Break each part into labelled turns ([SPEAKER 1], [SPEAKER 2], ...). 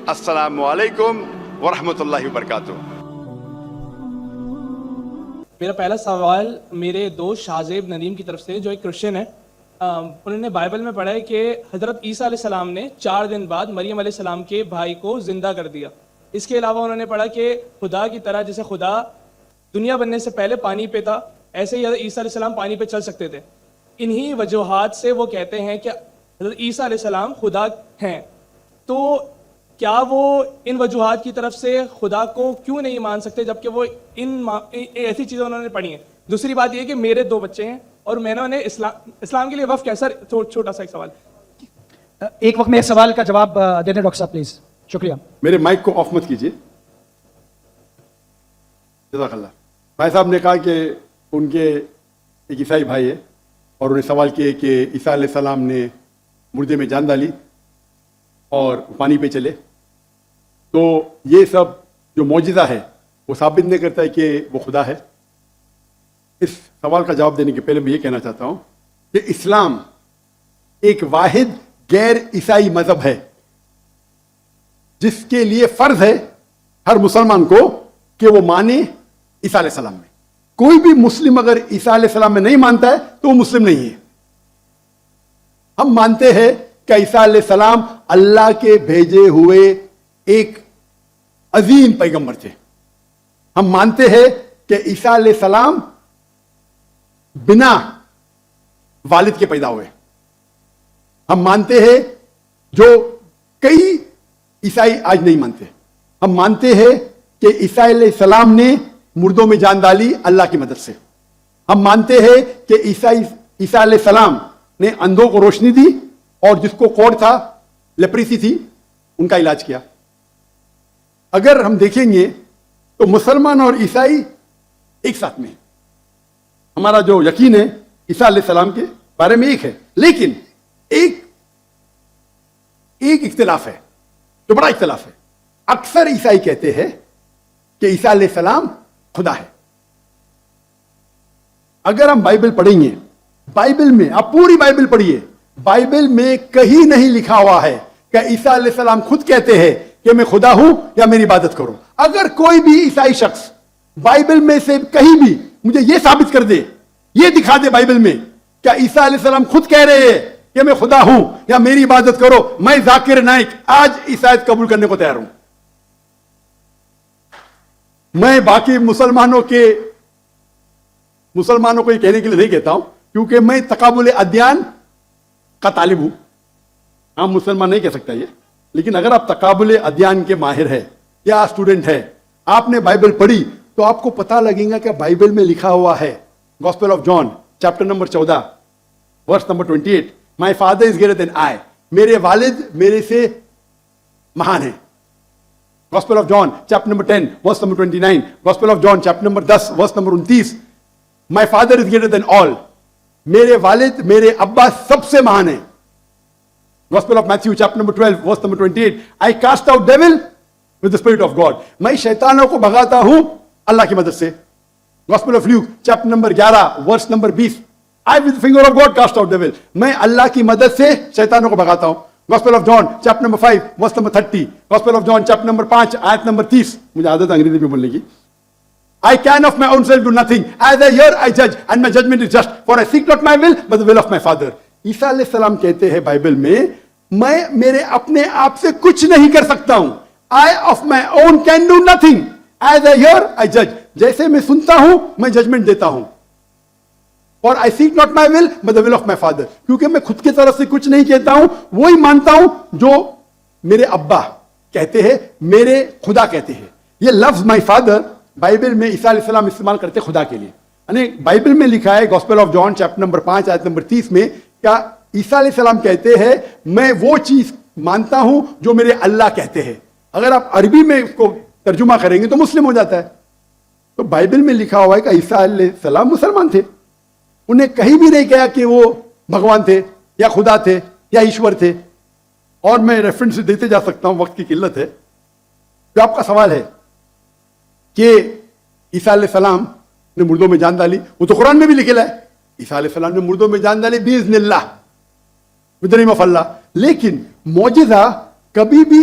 [SPEAKER 1] السلام علیکم ورحمۃ اللہ وبرکاتہ۔
[SPEAKER 2] میرا پہلا سوال میرے دوست شاہزیب ندیم کی طرف سے، جو ایک کرسچن ہے۔ انہوں نے بائبل میں پڑھا ہے کہ حضرت عیسیٰ علیہ السلام نے 4 دن بعد مریم علیہ السلام کے بھائی کو زندہ کر دیا۔ اس کے علاوہ انہوں نے پڑھا کہ خدا کی طرح جیسے خدا دنیا بننے سے پہلے پانی پہ تھا، ایسے ہی حضرت عیسیٰ علیہ السلام پانی پہ چل سکتے تھے۔ انہی وجوہات سے وہ کہتے ہیں کہ حضرت عیسیٰ علیہ السلام خدا ہیں۔ تو کیا وہ ان وجوہات کی طرف سے خدا کو کیوں نہیں مان سکتے، جبکہ وہ ایسی چیزیں انہوں نے پڑھی ہیں؟ دوسری بات یہ کہ میرے 2 بچے ہیں اور میں نے انہیں اسلام کے لیے وقف کیا؟ سر چھوٹا سا ایک سوال،
[SPEAKER 3] ایک وقت میں ایک سوال کا جواب دینے ڈاکٹر صاحب پلیز۔ شکریہ۔
[SPEAKER 1] میرے مائک کو آف مت کیجیے۔ جزاک اللہ۔ بھائی صاحب نے کہا کہ ان کے ایک عیسائی بھائی ہے اور انہیں سوال کیے کہ عیسیٰ علیہ السلام نے مردے میں جان ڈالی اور پانی پہ چلے، تو یہ سب جو معجزہ ہے وہ ثابت نہیں کرتا ہے کہ وہ خدا ہے۔ اس سوال کا جواب دینے کے پہلے میں یہ کہنا چاہتا ہوں کہ اسلام ایک واحد غیر عیسائی مذہب ہے جس کے لیے فرض ہے ہر مسلمان کو کہ وہ مانے عیسیٰ علیہ السلام میں۔ کوئی بھی مسلم اگر عیسیٰ علیہ السلام میں نہیں مانتا ہے تو وہ مسلم نہیں ہے۔ ہم مانتے ہیں کہ عیسیٰ علیہ السلام اللہ کے بھیجے ہوئے ایک عظیم پیغمبر تھے۔ ہم مانتے ہیں کہ عیسیٰ علیہ السلام بنا والد کے پیدا ہوئے۔ ہم مانتے ہیں جو کئی عیسائی آج نہیں مانتے۔ ہم مانتے ہیں کہ عیسیٰ علیہ السلام نے مردوں میں جان ڈالی اللہ کی مدد سے۔ ہم مانتے ہیں کہ عیسیٰ علیہ السلام نے اندھوں کو روشنی دی اور جس کو کوڑ تھا، لیپریسی تھی، ان کا علاج کیا۔ اگر ہم دیکھیں گے تو مسلمان اور عیسائی ایک ساتھ میں ہیں۔ ہمارا جو یقین ہے عیسیٰ علیہ السلام کے بارے میں ایک ہے، لیکن ایک اختلاف ہے جو بڑا اختلاف ہے۔ اکثر عیسائی کہتے ہیں کہ عیسیٰ علیہ السلام خدا ہے۔ اگر ہم بائبل پڑھیں گے، بائبل میں آپ پوری بائبل پڑھیے، بائبل میں کہیں نہیں لکھا ہوا ہے کہ عیسیٰ علیہ السلام خود کہتے ہیں کہ میں خدا ہوں یا میری عبادت کرو۔ اگر کوئی بھی عیسائی شخص بائبل میں سے کہیں بھی مجھے یہ ثابت کر دے، یہ دکھا دے بائبل میں کہ عیسیٰ علیہ السلام خود کہہ رہے ہیں کہ میں خدا ہوں یا میری عبادت کرو، میں ذاکر نائک آج عیسائیت قبول کرنے کو تیار ہوں۔ میں باقی مسلمانوں کو یہ کہنے کے لیے نہیں کہتا ہوں، کیونکہ میں تقابل ادیان کا طالب ہوں۔ عام مسلمان نہیں کہہ سکتا یہ، لیکن اگر آپ تقابل ادیان کے ماہر ہے یا اسٹوڈنٹ ہے، آپ نے بائبل پڑھی تو آپ کو پتہ لگے گا کہ بائبل میں لکھا ہوا ہے، gospel of John chapter number 14 verse number 28، my father is greater than I, میرے والد میرے سے مہان ہیں۔ Gospel of John chapter number 10 verse number 29، gospel of John chapter number 10 verse number 29، my father is greater than all, میرے والد میرے ابا سب سے مہان ہیں۔ Gospel of Matthew chapter number 12 verse number 28، I cast out dual with the spirit of God, میں شیطانوں کو بھگاتا ہوں اللہ کی مدد سے۔ Gospel of Luke chapter number 11 verse number 20، I with finger of God cast out devil, میں اللہ کی مدد سے شیطانوں کو بھگاتا ہوں۔ Gospel of John chapter number 5 verse number 30، Gospel of John chapter number 5 آیت نمبر 30، مجھے عادت ہے انگریزی میں بولنے کی۔ I can of my own self do nothing. As I hear, I judge, and my judgment is just. For I seek not my will, but the will of my Father. عیسیٰ علیہ السلام کہتے ہیں بائبل میں میرے اپنے آپ سے کچھ نہیں کر سکتا ہوں۔ I of my own can do nothing. As I hear, I judge. جیسے میں سنتا ہوں میں ججمنٹ دیتا ہوں۔ For I seek not my will, but the will of my Father. کیونکہ میں خود کی طرف سے کچھ نہیں کہتا ہوں، وہی مانتا ہوں جو میرے ابا کہتے ہیں، میرے خدا کہتے ہیں۔ یہ لفظ مائی فادر بائبل میں عیسیٰ علیہ السلام استعمال کرتے خدا کے لیے، یعنی بائبل میں لکھا ہے gospel of John chapter number 5 آیت نمبر 30 میں، کیا عیسیٰ علیہ السلام کہتے ہیں میں وہ چیز مانتا ہوں جو میرے اللہ کہتے ہیں۔ اگر آپ عربی میں اس کو ترجمہ کریں گے تو مسلم ہو جاتا ہے۔ تو بائبل میں لکھا ہوا ہے کہ عیسیٰ علیہ السلام مسلمان تھے، انہیں کہیں بھی نہیں کہا کہ وہ بھگوان تھے یا خدا تھے یا ایشور تھے۔ اور میں ریفرنس دیتے جا سکتا ہوں، وقت کی قلت ہے۔ جو آپ کا سوال ہے کہ عیسیٰ علیہ السلام نے مردوں میں جان ڈالی، وہ تو قرآن میں بھی لکھا ہے، عیسیٰ علیہ السلام نے مردوں میں جان ڈالی باذن اللہ، ود دی نیم آف اللہ۔ لیکن معجزہ کبھی بھی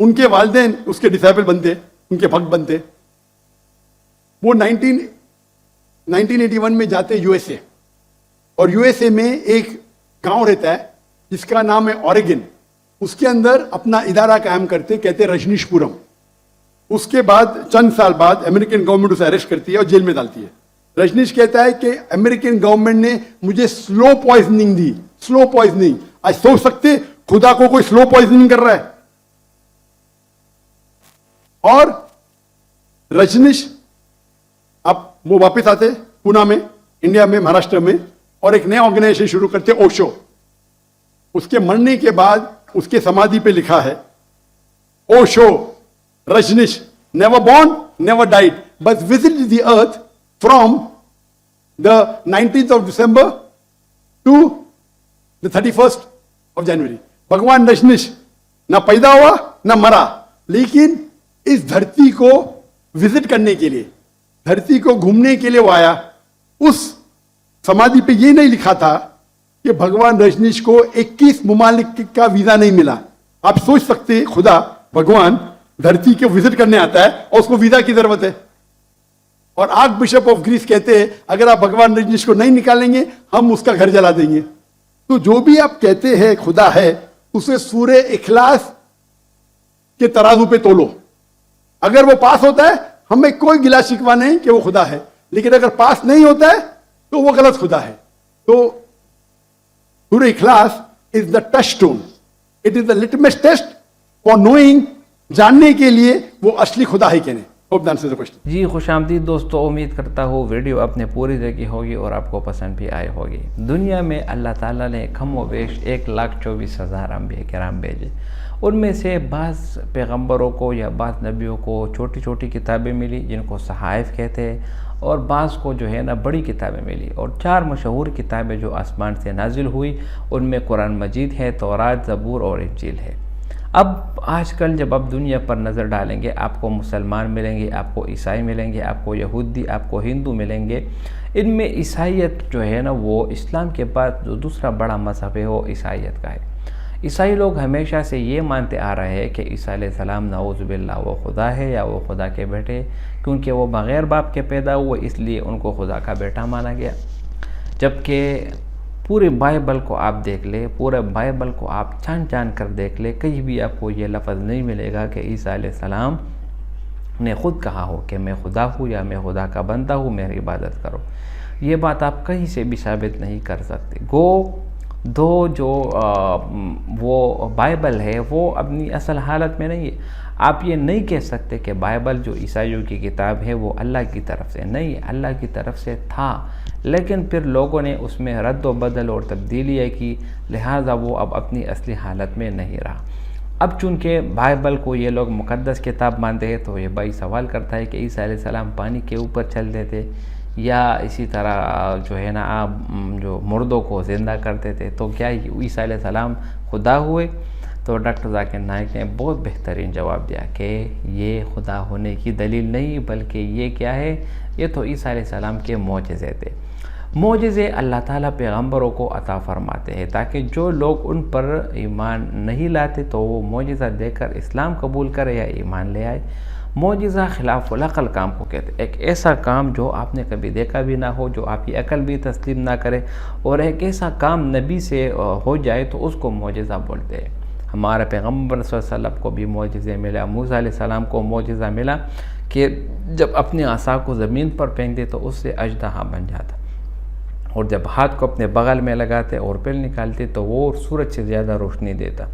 [SPEAKER 1] ان کے والدین اس کے ڈسائپل بنتے, ان کے بھکت بنتے. وہ 1981 میں جاتے یو ایس اے, اور یو ایس اے میں ایک گاؤں رہتا ہے جس کا نام ہے اوریگن. اس کے اندر اپنا ادارہ قائم کرتے, کہتے رجنیش پورم. اس کے بعد چند سال بعد امریکن گورنمنٹ اسے اریسٹ کرتی ہے اور جیل میں ڈالتی ہے. رجنیش کہتا ہے کہ امریکن گورنمنٹ نے مجھے سلو پوائزننگ دی, سلو پوائزننگ. آج سوچ سکتے خدا کو کوئی سلو پوائزننگ کر رہا ہے. اور رجنیش اب وہ واپس آتے پونا میں, انڈیا میں, مہاراشٹر میں, اور ایک نیا آرگنائزیشن شروع کرتے اوشو. اس کے مرنے کے بعد اس کے سمادھی پہ لکھا ہے Osho Rajneesh never born, never died, but visited the earth from the 19th of December to the 31st of January. بھگوان رجنیش نہ پیدا ہوا نہ مرا, لیکن اس دھرتی کو وزٹ کرنے کے لیے, دھرتی کو گھومنے کے لیے وہ آیا. اس سمادھی پہ یہ نہیں لکھا تھا کہ بھگوان رجنیش کو 21 ممالک کا ویزا نہیں ملا. آپ سوچ سکتے خدا بھگوان دھرتی کے وزٹ کرنے آتا ہے اور اس کو ویزا کی ضرورت ہے. اور آرک بشپ آف گریس کہتے ہیں اگر آپ بھگوان رجنیش کو نہیں نکالیں گے ہم اس کا گھر جلا دیں گے. تو جو بھی آپ کہتے ہیں خدا ہے, اسے سورہ اخلاص کے ترازو پہ تولو. اگر وہ پاس ہوتا ہے ہمیں کوئی گلا شکوا نہیں کہ وہ خدا ہے, لیکن اگر پاس نہیں ہوتا ہے تو وہ غلط خدا ہے. تو Surah Ikhlas is the touchstone, it is the litmus test for knowing, جاننے کے لیے وہ اصلی خدا ہے کہ نہیں.
[SPEAKER 4] جی خوش آمدید دوستو, امید کرتا ہوں ویڈیو آپ نے پوری دیکھی ہوگی اور آپ کو پسند بھی آئی ہوگی. دنیا میں اللہ تعالیٰ نے کم و بیش 1,24,000 انبیاء کرام بھیجے. ان میں سے بعض پیغمبروں کو یا بعض نبیوں کو چھوٹی چھوٹی کتابیں ملی جن کو صحائف کہتے ہیں, اور بعض کو جو ہے نا بڑی کتابیں ملی. اور 4 مشہور کتابیں جو آسمان سے نازل ہوئی ان میں قرآن مجید ہے, تورات, زبور اور انجیل ہے. اب آج کل جب آپ دنیا پر نظر ڈالیں گے آپ کو مسلمان ملیں گے, آپ کو عیسائی ملیں گے, آپ کو یہودی, آپ کو ہندو ملیں گے. ان میں عیسائیت جو ہے نا وہ اسلام کے بعد جو دوسرا بڑا مذہب ہے وہ عیسائیت کا ہے. عیسائی لوگ ہمیشہ سے یہ مانتے آ رہے ہیں کہ عیسیٰ علیہ السلام نعوذ باللہ وہ خدا ہے یا وہ خدا کے بیٹے, کیونکہ وہ بغیر باپ کے پیدا ہوئے اس لیے ان کو خدا کا بیٹا مانا گیا. جبکہ پورے بائبل کو آپ دیکھ لیں, پورے بائبل کو آپ چھان چھان کر دیکھ لیں, کہیں بھی آپ کو یہ لفظ نہیں ملے گا کہ عیسیٰ علیہ السلام نے خود کہا ہو کہ میں خدا ہوں یا میں خدا کا بندہ ہوں, میری عبادت کرو. یہ بات آپ کہیں سے بھی ثابت نہیں کر سکتے. دو جو وہ بائبل ہے وہ اپنی اصل حالت میں نہیں ہے. آپ یہ نہیں کہہ سکتے کہ بائبل جو عیسائیوں کی کتاب ہے وہ اللہ کی طرف سے نہیں ہے, اللہ کی طرف سے تھا, لیکن پھر لوگوں نے اس میں رد و بدل اور تبدیلیاں کی, لہٰذا وہ اب اپنی اصلی حالت میں نہیں رہا. اب چونکہ بائبل کو یہ لوگ مقدس کتاب مانتے ہیں تو یہ بھائی سوال کرتا ہے کہ عیسیٰ علیہ السلام پانی کے اوپر چلتے تھے یا اسی طرح جو ہے نا آپ جو مردوں کو زندہ کرتے تھے, تو کیا عیسیٰ علیہ السلام خدا ہوئے؟ تو ڈاکٹر ذاکر نائک نے بہت بہترین جواب دیا کہ یہ خدا ہونے کی دلیل نہیں, بلکہ یہ کیا ہے, یہ تو عیسیٰ علیہ السلام کے معجزے تھے. معجزے اللہ تعالیٰ پیغمبروں کو عطا فرماتے ہیں تاکہ جو لوگ ان پر ایمان نہیں لاتے تو وہ معجزہ دے کر اسلام قبول کرے یا ایمان لے آئے. معجزہ خلاف العقل کام کو کہتے ہیں, ایک ایسا کام جو آپ نے کبھی دیکھا بھی نہ ہو, جو آپ کی عقل بھی تسلیم نہ کرے, اور ایک ایسا کام نبی سے ہو جائے تو اس کو معجزہ بولتے ہیں. ہمارے پیغمبر صلی اللہ علیہ وسلم کو بھی معجزے ملا, موسیٰ علیہ السلام کو معجزہ ملا کہ جب اپنے عصا کو زمین پر پھینکتے تو اس سے اژدہا بن جاتا, اور جب ہاتھ کو اپنے بغل میں لگاتے اور پل نکالتے تو وہ سورج سے زیادہ روشنی دیتا.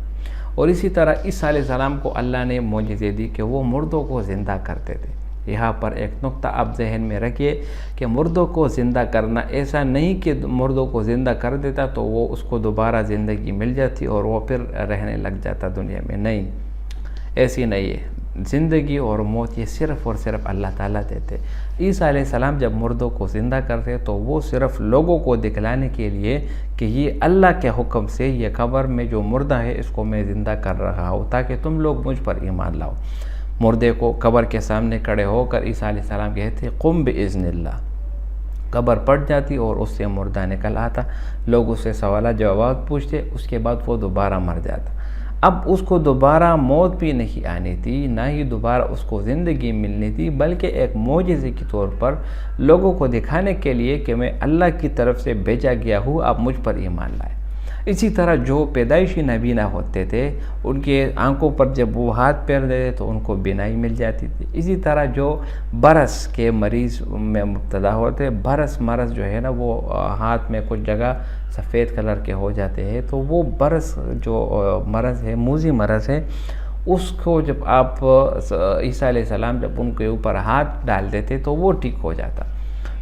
[SPEAKER 4] اور اسی طرح عیسیٰ علیہ السلام کو اللہ نے معجزے دی کہ وہ مردوں کو زندہ کرتے تھے. یہاں پر ایک نقطہ آپ ذہن میں رکھیے کہ مردوں کو زندہ کرنا ایسا نہیں کہ مردوں کو زندہ کر دیتا تو وہ اس کو دوبارہ زندگی مل جاتی اور وہ پھر رہنے لگ جاتا دنیا میں. نہیں, ایسی نہیں ہے. زندگی اور موت یہ صرف اور صرف اللہ تعالیٰ دیتے. عیسیٰ علیہ السلام جب مردوں کو زندہ کرتے تو وہ صرف لوگوں کو دکھلانے کے لیے کہ یہ اللہ کے حکم سے یہ قبر میں جو مردہ ہے اس کو میں زندہ کر رہا ہوں تاکہ تم لوگ مجھ پر ایمان لاؤ. مردے کو قبر کے سامنے کھڑے ہو کر عیسیٰ علیہ السلام کہتے قم بإذن اللہ, قبر پٹ جاتی اور اس سے مردہ نکل آتا. لوگ اس سے سوالات جوابات پوچھتے, اس کے بعد وہ دوبارہ مر جاتا. اب اس کو دوبارہ موت بھی نہیں آنی تھی، نہ ہی دوبارہ اس کو زندگی ملنی تھی، بلکہ ایک معجزے کے طور پر لوگوں کو دکھانے کے لیے کہ میں اللہ کی طرف سے بھیجا گیا ہوں، آپ مجھ پر ایمان لائے۔ اسی طرح جو پیدائشی نابینا ہوتے تھے ان کے آنکھوں پر جب وہ ہاتھ پھیر دیتے تو ان کو بینائی مل جاتی تھی۔ اسی طرح جو برس کے مریض میں مبتلا ہوتے، برس مرض جو ہے نا وہ ہاتھ میں کچھ جگہ سفید کلر کے ہو جاتے ہیں، تو وہ برس جو مرض ہے، موذی مرض ہے، اس کو جب آپ عیسیٰ علیہ السلام جب ان کے اوپر ہاتھ ڈال دیتے تو وہ ٹھیک ہو جاتا۔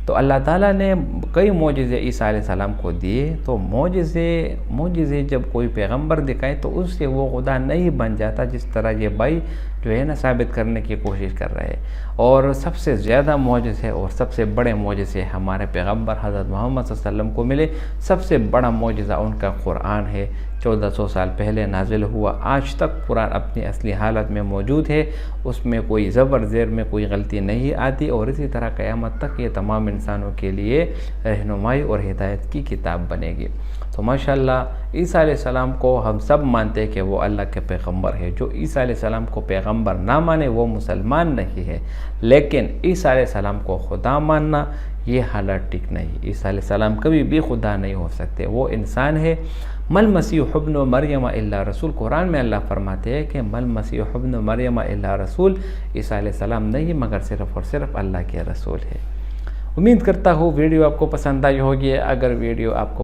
[SPEAKER 4] تو اللہ تعالیٰ نے کئی معجزے عیسیٰ علیہ السلام کو دیے، تو معجزے جب کوئی پیغمبر دکھائے تو اس سے وہ خدا نہیں بن جاتا، جس طرح یہ بھائی جو ہے نا ثابت کرنے کی کوشش کر رہے ہیں۔ اور سب سے زیادہ معجزے اور سب سے بڑے معجزے ہمارے پیغمبر حضرت محمد صلی اللہ علیہ وسلم کو ملے۔ سب سے بڑا معجزہ ان کا قرآن ہے، 1400 سال پہلے نازل ہوا، آج تک قرآن اپنی اصلی حالت میں موجود ہے، اس میں کوئی زبر زیر میں کوئی غلطی نہیں آتی، اور اسی طرح قیامت تک یہ تمام انسانوں کے لیے رہنمائی اور ہدایت کی کتاب بنے گی۔ تو ماشاءاللہ عیسیٰ علیہ السلام کو ہم سب مانتے ہیں کہ وہ اللہ کے پیغمبر ہے۔ جو عیسیٰ علیہ السلام کو پیغمبر نہ مانے وہ مسلمان نہیں ہے، لیکن عیسیٰ علیہ السلام کو خدا ماننا یہ حالت ٹھیک نہیں۔ عیسیٰ علیہ السلام کبھی بھی خدا نہیں ہو سکتے، وہ انسان ہے۔ مل مسیح ابن مریم الا رسول، قرآن میں اللہ فرماتے ہیں کہ مل مسیح ابن مریم الا رسول، عیسیٰ علیہ السلام نہیں مگر صرف اور صرف اللہ کے رسول ہے۔ امید کرتا ہوں ویڈیو آپ کو پسند آئی ہوگی۔ اگر ویڈیو آپ کو